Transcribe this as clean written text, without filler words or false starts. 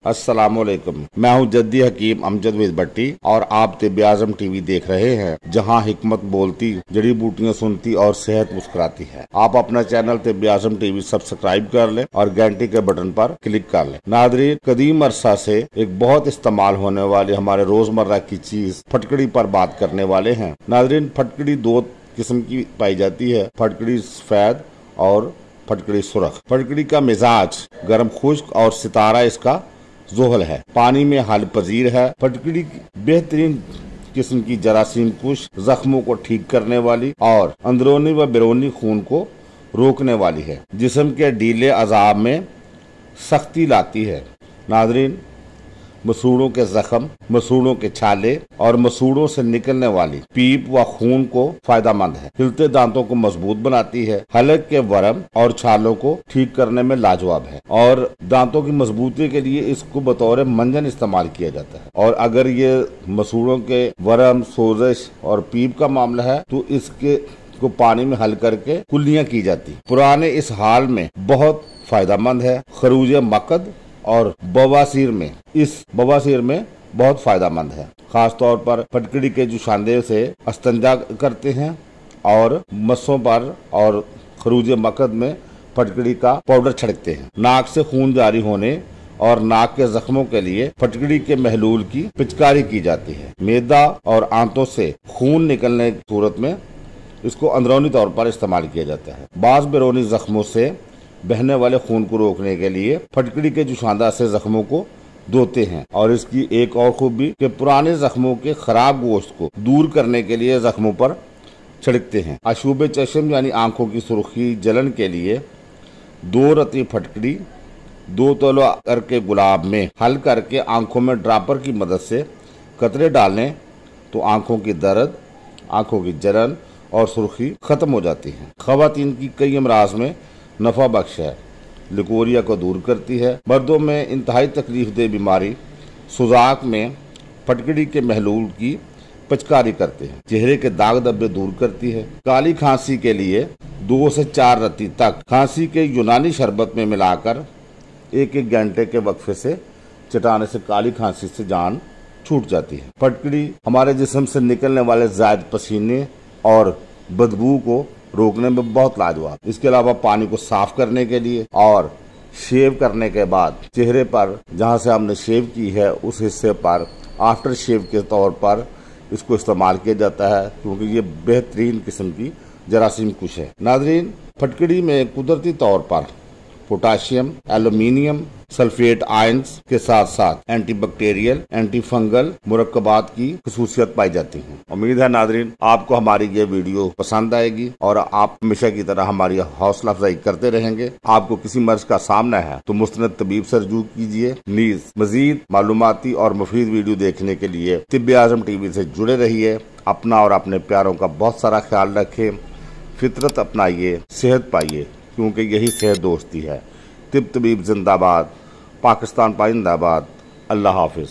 अस्सलाम वालेकुम। मैं हूं जद्दी हकीम अमजद भट्टी और आप तिब्बे आज़म टीवी देख रहे हैं, जहां हिकमत बोलती, जड़ी बूटियां सुनती और सेहत मुस्कुराती है। आप अपना चैनल तिब्बे आज़म टीवी सब्सक्राइब कर लें और घंटी के बटन पर क्लिक कर लें। नादरीन, कदीम अरसा से एक बहुत इस्तेमाल होने वाले हमारे रोजमर्रा की चीज फटकड़ी पर बात करने वाले हैं। नादरीन, फटकड़ी दो किस्म की पाई जाती है, फटकड़ी सफेद और फटकड़ी सुरख। फटकड़ी का मिजाज गर्म खुश्क और सितारा इसका जोहल है। पानी में हल पजीर है। फटकड़ी बेहतरीन किस्म की जरासीम कुश, जख्मों को ठीक करने वाली और अंदरूनी व बैरूनी खून को रोकने वाली है। जिस्म के ढीले अज़ाब में सख्ती लाती है। नादरीन, मसूड़ों के जख्म, मसूड़ों के छाले और मसूड़ों से निकलने वाली पीप व खून को फायदेमंद है। हिलते दांतों को मजबूत बनाती है। हलक के वरम और छालों को ठीक करने में लाजवाब है और दांतों की मजबूती के लिए इसको बतौर मंजन इस्तेमाल किया जाता है। और अगर ये मसूड़ों के वरम, सोजिश और पीप का मामला है तो इसके को पानी में हल करके कुल्लियां की जाती। पुराने इस हाल में बहुत फायदेमंद है। खरूज मकद और बवासीर में बहुत फायदेमंद है। खास तौर पर फटकड़ी के जुशांदे से अस्तंजा करते हैं और मस्सों पर और खरूज मकद में फटकड़ी का पाउडर छिड़कते हैं। नाक से खून जारी होने और नाक के जख्मों के लिए फटकड़ी के महलूल की पिचकारी की जाती है। मैदा और आंतों से खून निकलने की सूरत में इसको अंदरूनी तौर पर इस्तेमाल किया जाता है। बाज बैरूनी जख्मों से बहने वाले खून को रोकने के लिए फटकड़ी के जुशांदा से जख्मों को धोते हैं। और इसकी एक और खूबी कि पुराने जख्मों के खराब गोश्त को दूर करने के लिए जख्मों पर छिड़कते हैं। अशूब चश्म यानी आंखों की सुर्खी, जलन के लिए 2 रत्ती फटकड़ी 2 तोला करके गुलाब में हल करके आंखों में ड्रापर की मदद से कतरे डालें तो आंखों की दर्द, आंखों की जलन और सुर्खी खत्म हो जाती है। खवातीन की कई अमराज में नफा बख्श है। लिकोरिया को दूर करती है। मर्दों में इंतहाई तकलीफ दे बीमारी सुजाक में फटकड़ी के महलूल की पिचकारी करते हैं। चेहरे के दाग धब्बे दूर करती है। काली खांसी के लिए 2 से 4 रत्ती तक खांसी के यूनानी शरबत में मिलाकर 1-1 घंटे के वक्फे से चटाने से काली खांसी से जान छूट जाती है। फटकड़ी हमारे जिस्म से निकलने वाले जायद पसीने और बदबू को रोकने में बहुत लाजवाब। इसके अलावा पानी को साफ करने के लिए और शेव करने के बाद चेहरे पर जहां से हमने शेव की है उस हिस्से पर आफ्टर शेव के तौर पर इसको इस्तेमाल किया जाता है, क्योंकि ये बेहतरीन किस्म की जरासीम कुश है। नादरीन, फटकड़ी में कुदरती तौर पर पोटाशियम, एल्यूमिनियम सल्फेट आयंस के साथ साथ एंटीबैक्टीरियल, एंटी फंगल मुरक्कबात की खसूसियत पाई जाती है। उम्मीद है नादरीन आपको हमारी ये वीडियो पसंद आएगी और आप हमेशा की तरह हमारी हौसला अफजाई करते रहेंगे। आपको किसी मर्ज का सामना है तो मुस्तनद तबीब से रजू कीजिए। नीज मजीद मालूमाती और मुफीद वीडियो देखने के लिए तिब्बे आज़म टीवी से जुड़े रहिए। अपना और अपने प्यारों का बहुत सारा ख्याल रखें। फितरत अपनाइए, सेहत पाइए, क्योंकि यही सेहत दोस्ती है। तिब तबीब जिंदाबाद, पाकिस्तान पाइंदाबाद। अल्लाह हाफिज।